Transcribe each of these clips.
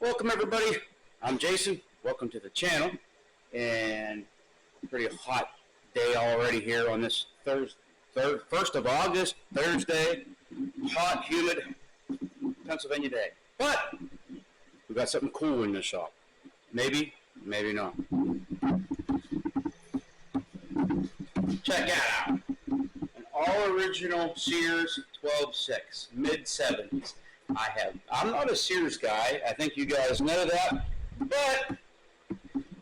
Welcome everybody, I'm Jason, welcome to the channel, and pretty hot day already here on this 1st of August, Thursday, hot, humid Pennsylvania day. But we got something cool in the shop. Maybe, maybe not. Check that out. An all original Sears 12.6, mid-70s. I'm not a Sears guy. I think you guys know that. But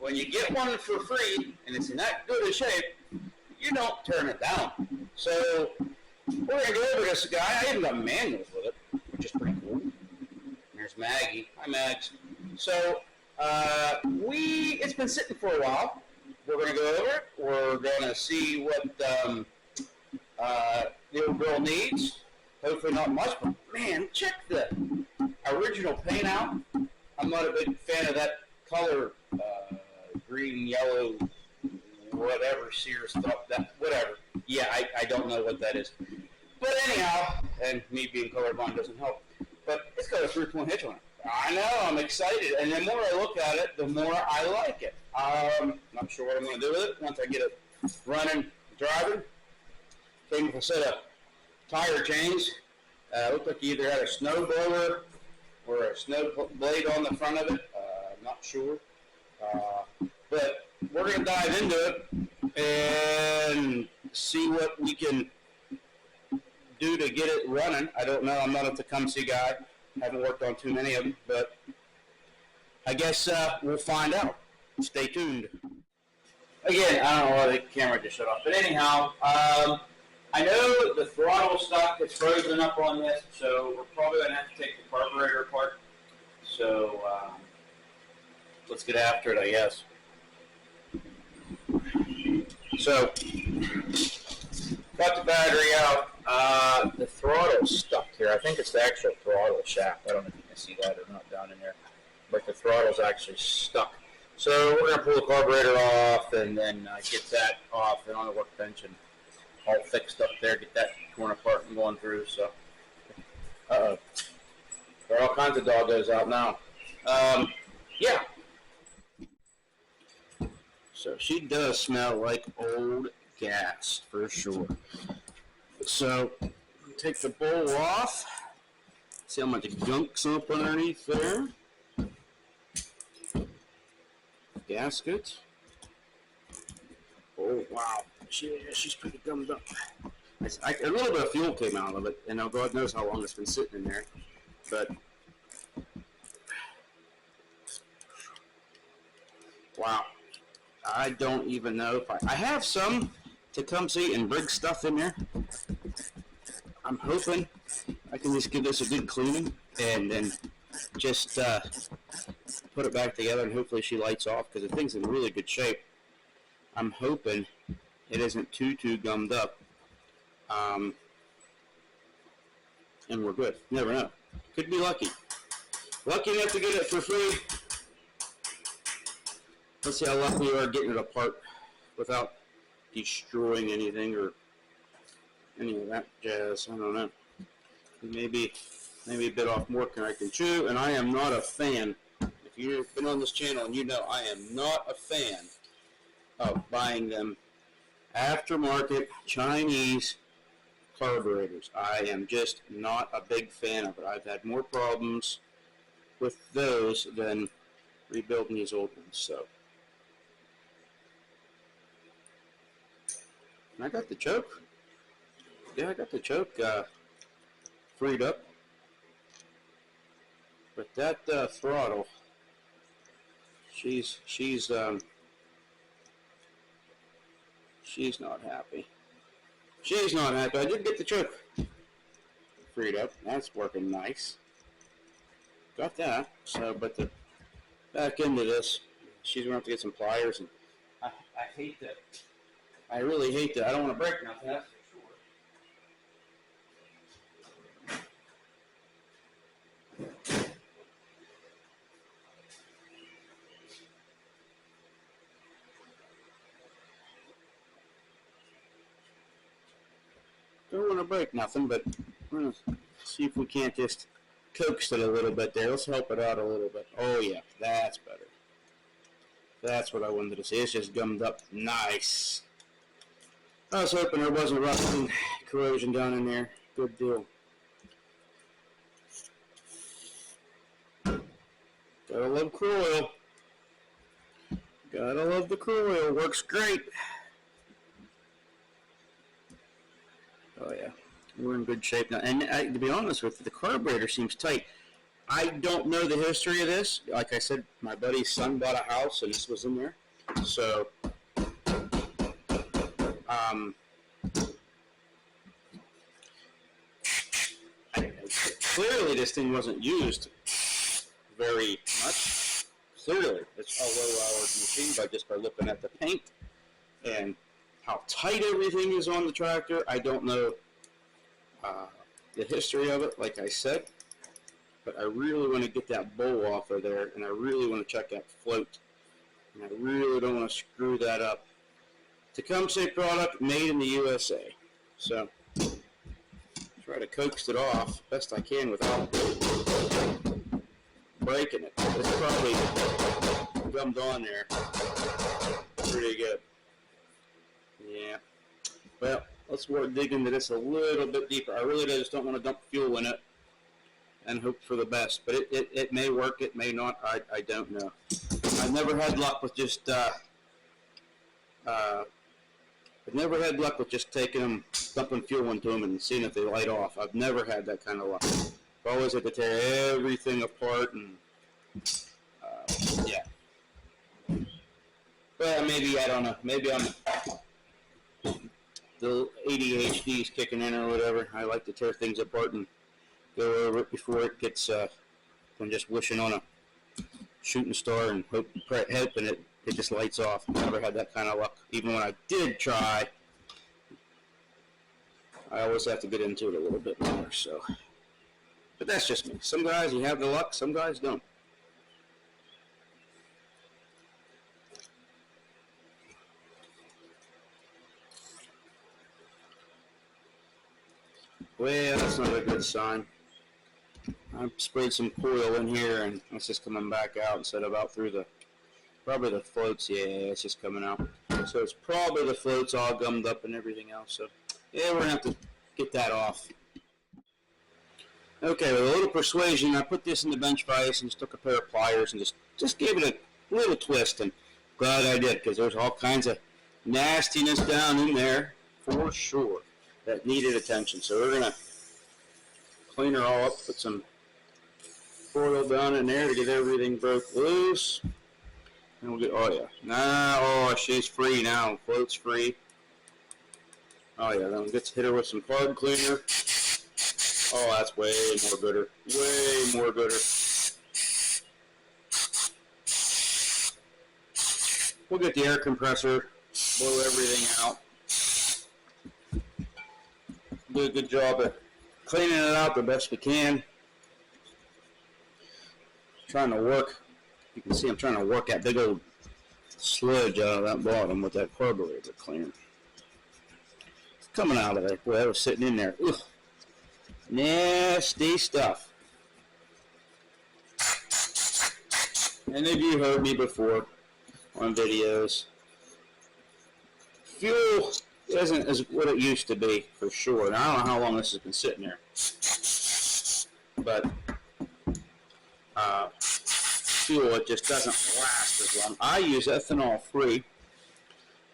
when you get one for free and it's in that good a shape, you don't turn it down. So we're going to go over this guy. I even got manuals with it, which is pretty cool. There's Maggie. Hi, Mags. So it's been sitting for a while. We're going to go over it. We're going to see what the old girl needs. Hopefully not much, but man, check the original paint out. I'm not a big fan of that color, green, yellow, whatever Sears thought that, whatever. Yeah, I don't know what that is. But anyhow, and me being colorblind doesn't help. But it's got a 3-point hitch on it. I know, I'm excited. And the more I look at it, the more I like it. Not sure what I'm going to do with it once I get it running, driving. Came with a set of tire chains. Looked like he either had a snow blower or a snow blade on the front of it. I'm not sure. But we're going to dive into it and see what we can do to get it running. I don't know. I'm not a Tecumseh guy. Haven't worked on too many of them. But I guess we'll find out. Stay tuned. Again, I don't know why the camera just shut off. But anyhow, I know the throttle stuff is frozen up on this, so we're probably going to have to take the carburetor apart. So let's get after it, I guess. So, got the battery out. The throttle's stuck here. I think it's the actual throttle shaft. I don't know if you can see that or not down in there. But the throttle's actually stuck. So we're going to pull the carburetor off and then get that off and on the workbench and all fixed up there, get that torn apart and going through. So, there are all kinds of doggos out now. Yeah. So she does smell like old gas for sure. So take the bowl off. See how much gunk's up underneath there. Gasket. Oh wow. She's pretty gummed up. A little bit of fuel came out of it, and now God knows how long it's been sitting in there. But wow, I don't even know if I have some Tecumseh and Briggs stuff in there. I'm hoping I can just give this a good cleaning and then just put it back together, and hopefully she lights off because the thing's in really good shape. I'm hoping it isn't too gummed up, and we're good. Never know. Could be lucky. Lucky enough to get it for free. Let's see how lucky we are getting it apart without destroying anything or any of that jazz. I don't know. Maybe a bit off more than I can chew, and I am not a fan. If you've been on this channel and you know I am not a fan of buying them aftermarket Chinese carburetors. I am just not a big fan of it. I've had more problems with those than rebuilding these old ones. So, and I got the choke. Yeah, I got the choke freed up. But that throttle, she's not happy. She's not happy. I did get the choke freed up. That's working nice. Got that. So, but the back into this, she's going to have to get some pliers. And I hate that. I really hate that. I don't want to break nothing. That's for sure. Don't want to break nothing, but we're going to see if we can't just coaxed it a little bit there. Let's help it out a little bit. Oh yeah, that's better. That's what I wanted to see. It's just gummed up nice. I was hoping there wasn't rusting corrosion down in there. Good deal. Gotta love crude oil. Gotta love the crude oil. Works great. Oh yeah, we're in good shape now. And to be honest with you, the carburetor seems tight. I don't know the history of this. Like I said, my buddy's son bought a house and this was in there. So, clearly this thing wasn't used very much. Clearly, it's a low-hour machine just by looking at the paint and how tight everything is on the tractor. I don't know the history of it, like I said, but I really want to get that bowl off of there, and I really want to check that float, and I really don't want to screw that up. Tecumseh product, made in the USA. So, try to coax it off best I can without breaking it. It's probably gummed on there pretty good. Yeah. Well, let's dig into this a little bit deeper. I really just don't want to dump fuel in it and hope for the best. But it may work, it may not. I don't know. I've never had luck with just taking them, dumping fuel into them and seeing if they light off. I've never had that kind of luck. I've always had to tear everything apart and yeah. Well, maybe, I don't know. Maybe the ADHD is kicking in or whatever. I like to tear things apart and go over it before it gets, I'm just wishing on a shooting star and hoping it just lights off. I've never had that kind of luck. Even when I did try, I always have to get into it a little bit more, so. But that's just me. Some guys, you have the luck, some guys don't. Well, that's not a good sign. I sprayed some coil in here and it's just coming back out instead of out through probably the floats. Yeah, it's just coming out. So it's probably the floats all gummed up and everything else. So yeah, we're gonna have to get that off. Okay, with a little persuasion, I put this in the bench vise and just took a pair of pliers and just gave it a little twist, and glad I did, because there's all kinds of nastiness down in there for sure that needed attention. So we're gonna clean her all up, put some oil down in there to get everything broke loose, and we'll get, oh yeah, now, oh, she's free now, float's free. Oh yeah, then we'll hit her with some carb cleaner. Oh, that's way more gooder. Way more gooder. We'll get the air compressor, blow everything out. Do a good job of cleaning it out the best we can. Trying to work, you can see I'm trying to work that big old sludge out of that bottom with that carburetor cleaner. It's coming out of there. Boy, that was sitting in there. Ugh. Nasty stuff. And if you heard me before on videos, fuel isn't as what it used to be, for sure. And I don't know how long this has been sitting there, but fuel, it just doesn't last as long. I use ethanol free.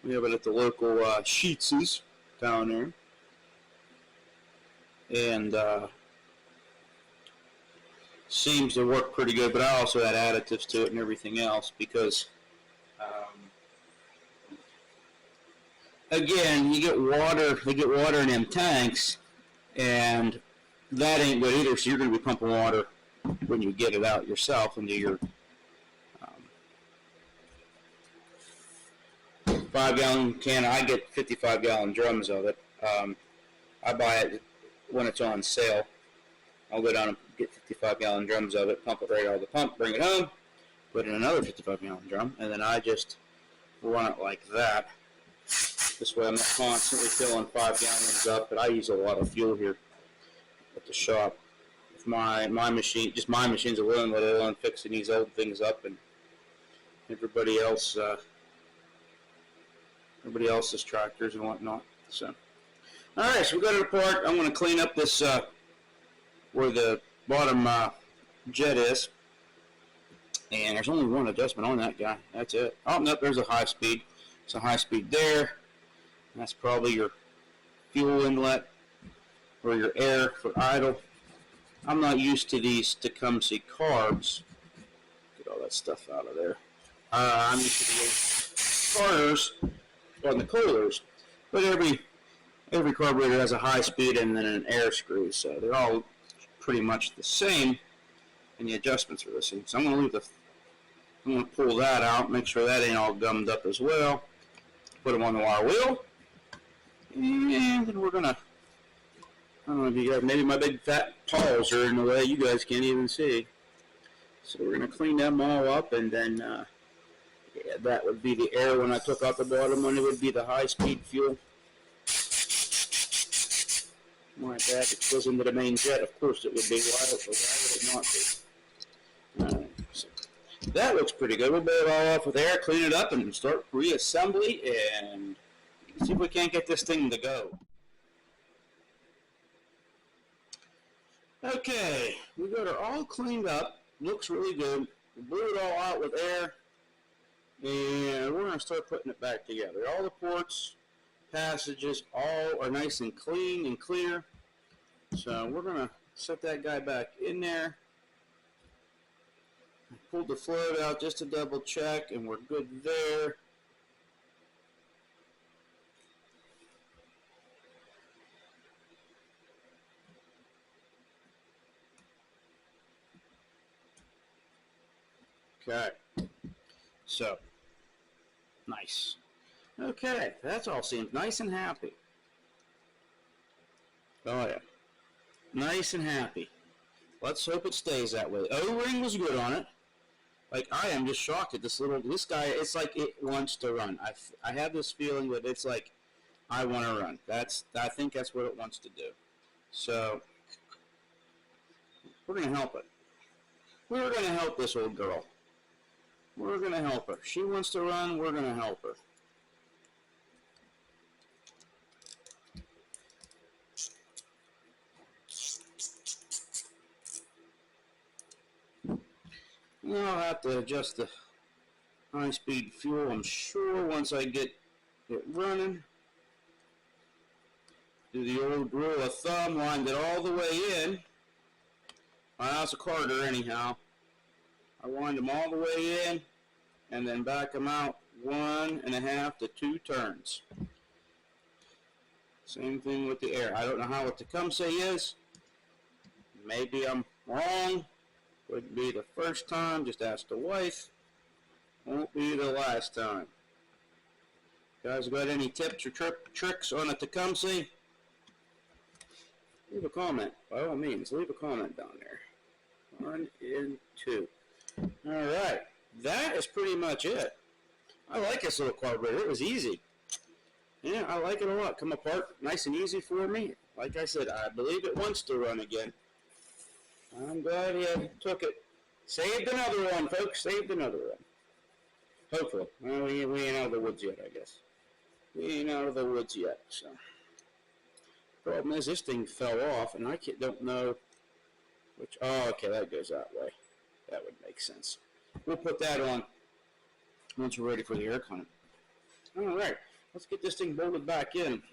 We have it at the local Sheets's down there. And seems to work pretty good, but I also add additives to it and everything else because, again, you get water in them tanks, and that ain't good either. So you're going to be pumping water when you get it out yourself into your 5-gallon can. I get 55-gallon drums of it. I buy it when it's on sale. I'll go down and get 55-gallon drums of it, pump it right out of the pump, bring it home, put in another 55-gallon drum, and then I just run it like that. This way I'm not constantly filling 5 gallons up, but I use a lot of fuel here at the shop. with my machine, just my machines alone, let alone fixing these old things up and everybody else's tractors and whatnot. So, all right, so we got it apart. I'm going to clean up this where the bottom jet is, and there's only one adjustment on that guy. That's it. Oh no, there's a high speed. It's a high speed there. That's probably your fuel inlet or your air for idle. I'm not used to these Tecumseh carbs. Get all that stuff out of there. I'm used to the starters on the coolers, but every carburetor has a high speed and then an air screw, so they're all pretty much the same, and the adjustments are the same. So I'm going to pull that out, make sure that ain't all gummed up as well. Put them on the wire wheel, and then we're gonna. I don't know if you guys, maybe my big fat paws are in the way, you guys can't even see. So we're going to clean them all up, and then yeah, that would be the air when I took out the bottom one. It would be the high-speed fuel. Like that, it goes into the main jet. Of course it would be. Why would it not be? All right, so that looks pretty good. We'll bail it all off with air, clean it up, and start reassembly, and see if we can't get this thing to go. Okay, we got it all cleaned up. Looks really good. We blew it all out with air, and we're going to start putting it back together. All the ports, passages, all are nice and clean and clear. So we're going to set that guy back in there. Pulled the float out just to double check, and we're good there. Okay, so, nice. Okay, that's all seems nice and happy. Oh yeah, nice and happy. Let's hope it stays that way. O-ring was good on it. Like, I am just shocked at this guy, it's like it wants to run. I have this feeling that it's like, I want to run. I think that's what it wants to do. So, we're going to help it. We're going to help this old girl. We're going to help her. She wants to run, we're going to help her. I'll have to adjust the high-speed fuel, I'm sure, once I get it running. Do the old rule of thumb, wind it all the way in. That's a Carter anyhow. I wind them all the way in, and then back them out 1.5 to 2 turns. Same thing with the air. I don't know how what Tecumseh is. Maybe I'm wrong. Wouldn't be the first time. Just ask the wife. Won't be the last time. Guys got any tips or tricks on a Tecumseh? Leave a comment. By all means, leave a comment down there. 1 and 2. Alright, that is pretty much it. I like this little carburetor. It was easy. Yeah, I like it a lot. Come apart nice and easy for me. Like I said, I believe it wants to run again. I'm glad he took it. Saved another one, folks. Saved another one. Hopefully. Well, we ain't out of the woods yet, I guess. We ain't out of the woods yet, so. Problem is, this thing fell off, and I don't know which. Oh, okay, that goes that way. That would make sense. We'll put that on once we're ready for the air cleaner. All right, let's get this thing bolted back in.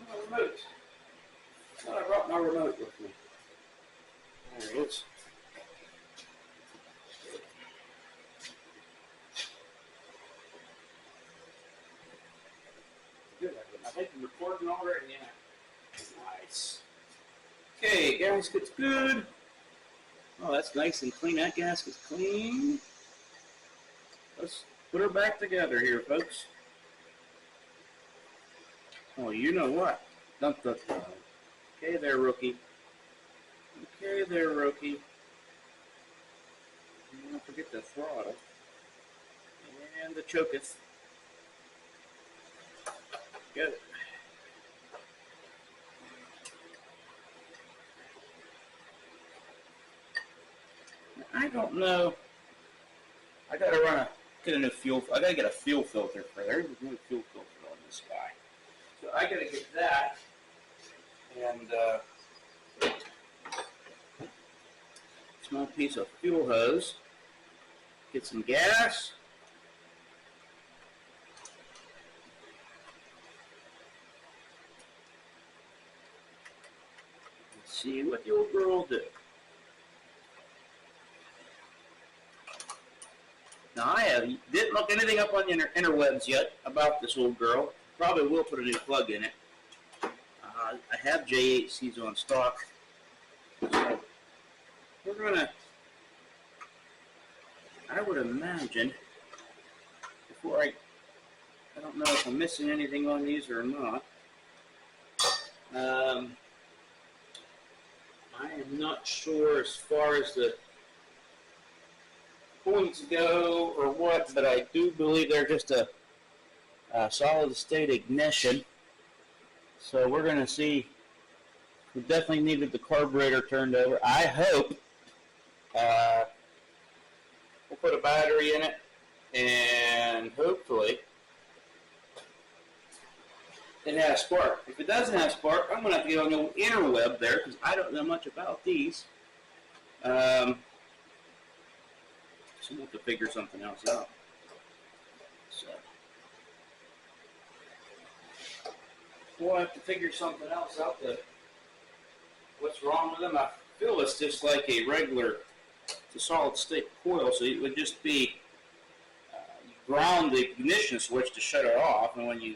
My remote. I thought I brought my remote with me. There it is. I think I'm recording already, yeah. Nice. Okay, gasket's good. Oh, that's nice and clean. That gasket's clean. Let's put her back together here, folks. Oh, you know what? Dump the. Okay, there, rookie. Okay, there, rookie. Don't forget the throttle and the choketh. Go. Now, I don't know. I gotta get a new fuel. I gotta get a fuel filter for there. There's no fuel filter on this guy, so I gotta get that. And small piece of fuel hose. Get some gas. Let's see what the old girl will do. Now I didn't look anything up on the interwebs yet about this old girl. Probably will put a new plug in it. I have J8Cs on stock. So we're gonna, I would imagine, before I don't know if I'm missing anything on these or not. I am not sure as far as the points go or what, but I do believe they're just a solid state ignition. So we're going to see. We definitely needed the carburetor turned over. I hope we'll put a battery in it, and hopefully it has spark. If it doesn't have spark, I'm going to have to get on the interweb there because I don't know much about these. So we'll have to figure something else out. So we'll have to figure something else out. What's wrong with them? I feel it's just like a regular, it's a solid state coil, so it would just be you ground the ignition switch to shut it off, and when you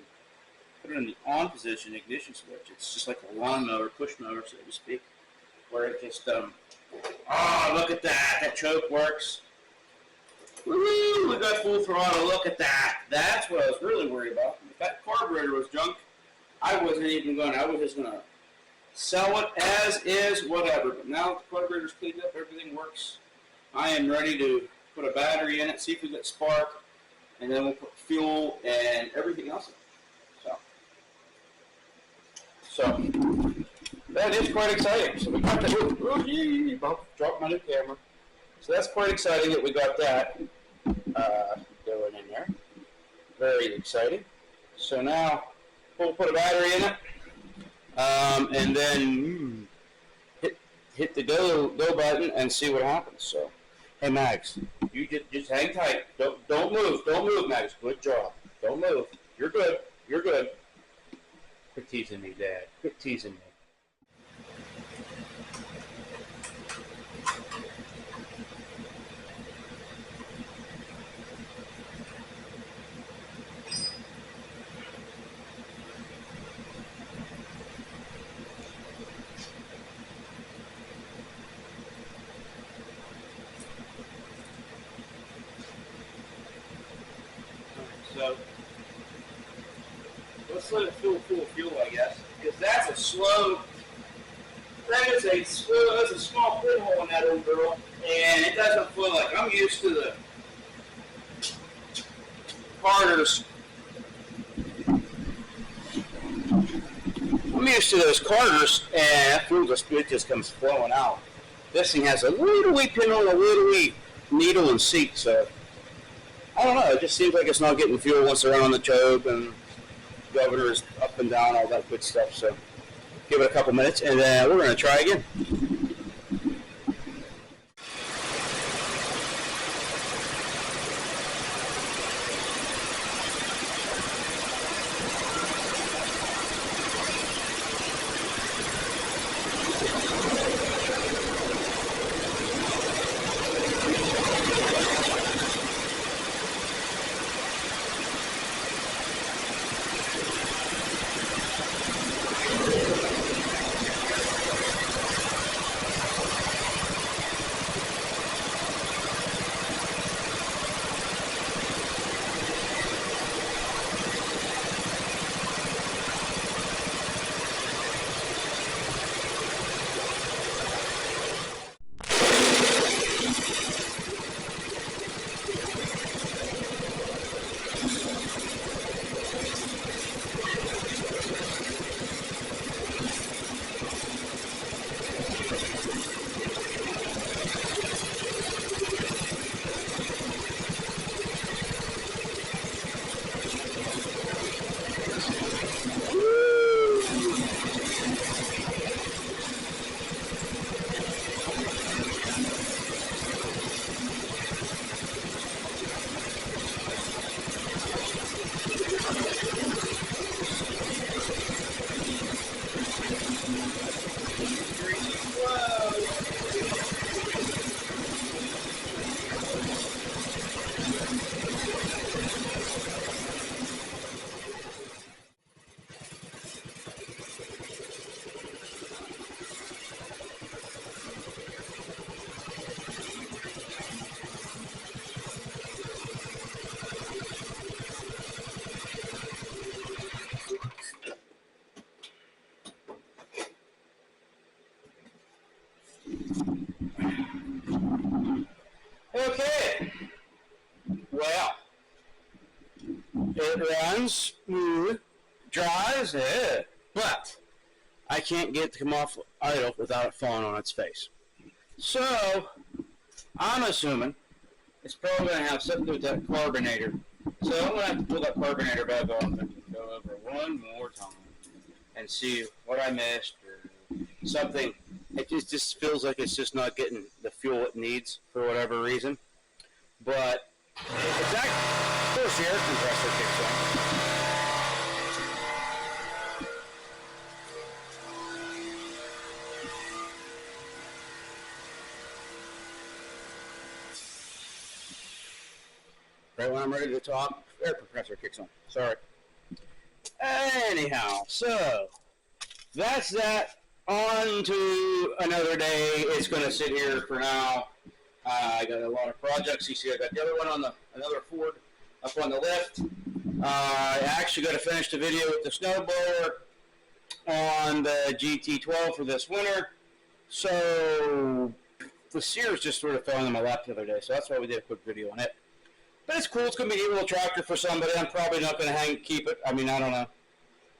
put it in the on position ignition switch, it's just like a lawnmower, push mower, so to speak, where it just oh, look at that! That choke works. Woo! We got full throttle. Look at that. That's what I was really worried about. If that carburetor was junk, I wasn't even going. I was just going to sell it as is, whatever. But now the carburetor's cleaned up, everything works. I am ready to put a battery in it, see if we get spark, and then we'll put fuel and everything else in it. So that is quite exciting. So we got that. Drop my new camera. So that's quite exciting that we got that going in there. Very exciting. So now we'll put a battery in it, and then hit the go button and see what happens. So, hey Max, you just hang tight. Don't move, Max. Good job. Don't move. You're good. You're good. Quit teasing me, Dad. Quit teasing me. So let's let it full fuel, I guess, because that's a slow. That's a small pinhole in that old girl, and it doesn't flow like I'm used to the Carters. I'm used to those Carters, and it just comes flowing out. This thing has a little wee pinhole, a little wee needle and seat, so I don't know. It just seems like it's not getting fuel once they're on the choke and governor is up and down, all that good stuff. So give it a couple minutes, and then we're going to try again. Well, it runs smooth, dries, but I can't get it to come off idle without it falling on its face. So, I'm assuming it's probably going to have something to do with that carbonator. So I'm going to have to pull that carbonator back on and go over one more time and see what I missed or something. It just feels like it's just not getting the fuel it needs for whatever reason. But it's of course the air compressor kicks on. Right when I'm ready to talk, air compressor kicks on. Sorry. Anyhow, so that's that. On to another day. It's going to sit here for now. I got a lot of projects. You see, I got the other one on another Ford up on the lift. I actually got to finish the video with the snowblower on the GT12 for this winter. So the Sears just sort of fell into my lap the other day, so that's why we did a quick video on it. But it's cool. It's going to be a little tractor for somebody. I'm probably not going to keep it. I mean, I don't know.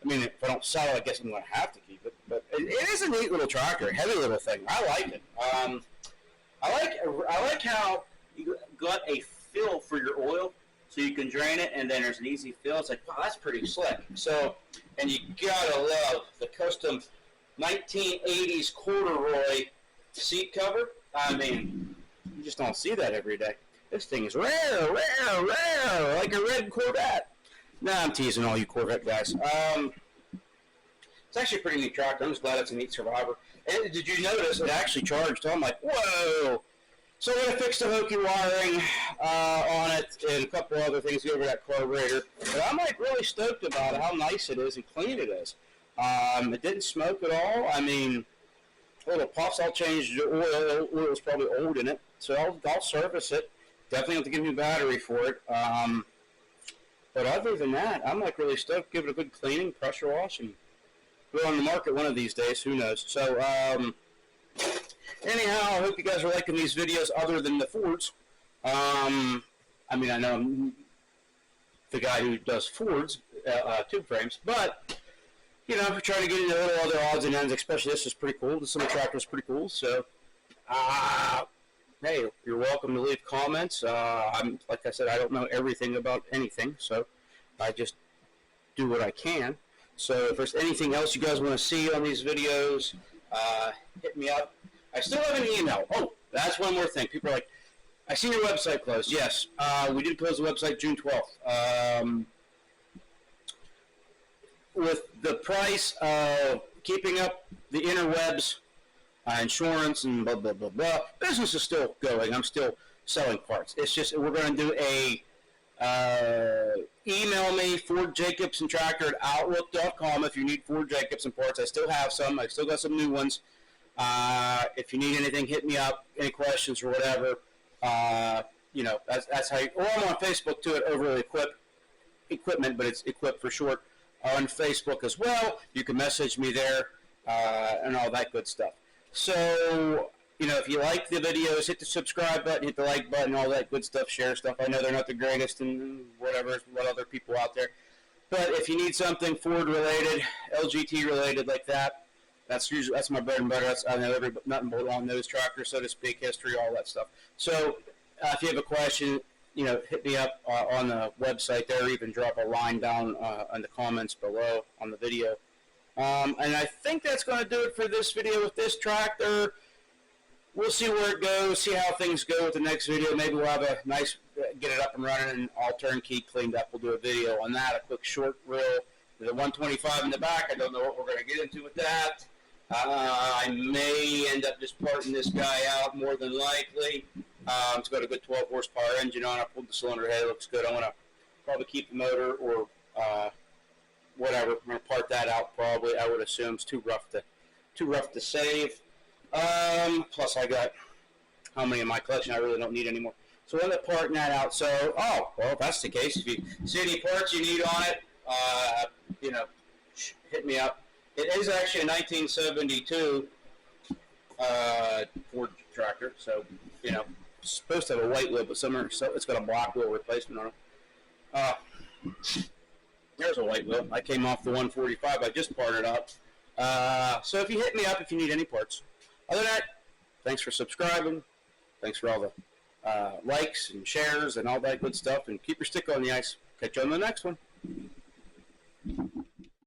I mean, if I don't sell it, I guess I'm going to have to keep it. But it is a neat little tractor, heavy little thing. I like it. I like how you got a fill for your oil, so you can drain it, and then there's an easy fill. It's like, wow, that's pretty slick. So, and you gotta love the custom 1980s corduroy seat cover. I mean, you just don't see that every day. This thing is rare, like a red Corvette. Nah, I'm teasing all you Corvette guys. It's actually a pretty neat tractor. I'm just glad it's a neat Survivor. And did you notice it actually charged? I'm like, whoa! So I'm going to fix the hokey wiring on it and a couple other things over that carburetor. But I'm like really stoked about it, how nice it is and clean it is. It didn't smoke at all. I mean, little puffs. I'll change the oil. Oil is probably old in it. So I'll service it. Definitely have to give me a battery for it. But other than that, I'm like really stoked. Give it a good cleaning, pressure wash, and put it on the market one of these days. Who knows? So, anyhow, I hope you guys are liking these videos other than the Fords. I mean, I know I'm the guy who does Fords, tube frames, but, you know, we're trying to get into a little other odds and ends, especially this is pretty cool. This little tractor is pretty cool, so, hey, you're welcome to leave comments. Like I said, I don't know everything about anything, so I just do what I can. So if there's anything else you guys want to see on these videos, hit me up. I still have an email. Oh, that's one more thing. People are like, I seen your website closed. Yes, we did close the website June 12th. With the price of keeping up the interwebs, insurance and blah, blah, blah, blah, business is still going. I'm still selling parts. It's just we're going to do a email me, Ford Jacobson Tractor at Outlook.com if you need Ford Jacobson parts. I still have some. I still got some new ones. If you need anything, hit me up. Any questions or whatever. You know, that's how you, or I'm on Facebook too at Overly Equipment, but it's Equip for short. On Facebook as well. You can message me there and all that good stuff. So, you know, if you like the videos, hit the subscribe button, hit the like button, all that good stuff, share stuff. I know they're not the greatest and whatever, what other people out there. But if you need something Ford related, LGT related like that, that's my bread and butter. I know nothing but on those tractors, so to speak, history, all that stuff. So if you have a question, you know, hit me up on the website there, or even drop a line down in the comments below on the video. And I think that's going to do it for this video with this tractor. We'll see where it goes, see how things go with the next video. Maybe we'll have a nice, get it up and running and all turnkey cleaned up. We'll do a video on that, a quick short reel. The 125 in the back, I don't know what we're going to get into with that. I may end up just parting this guy out more than likely. It's got a good 12 horsepower engine on it. I pulled the cylinder head, it looks good. I'm going to probably keep the motor or whatever. I'm going to part that out probably. I would assume it's too rough to save. Plus I got how many in my collection I really don't need anymore. So I'm parting that out. So, well, if that's the case, if you see any parts you need on it, you know, hit me up. It is actually a 1972 Ford tractor, so, you know, It's supposed to have a white wheel, but so it's got a black wheel replacement on it. There's a white wheel. I came off the 145. I just parted up. So if you hit me up if you need any parts. Other than that, thanks for subscribing. Thanks for all the likes and shares and all that good stuff. And keep your stick on the ice. Catch you on the next one.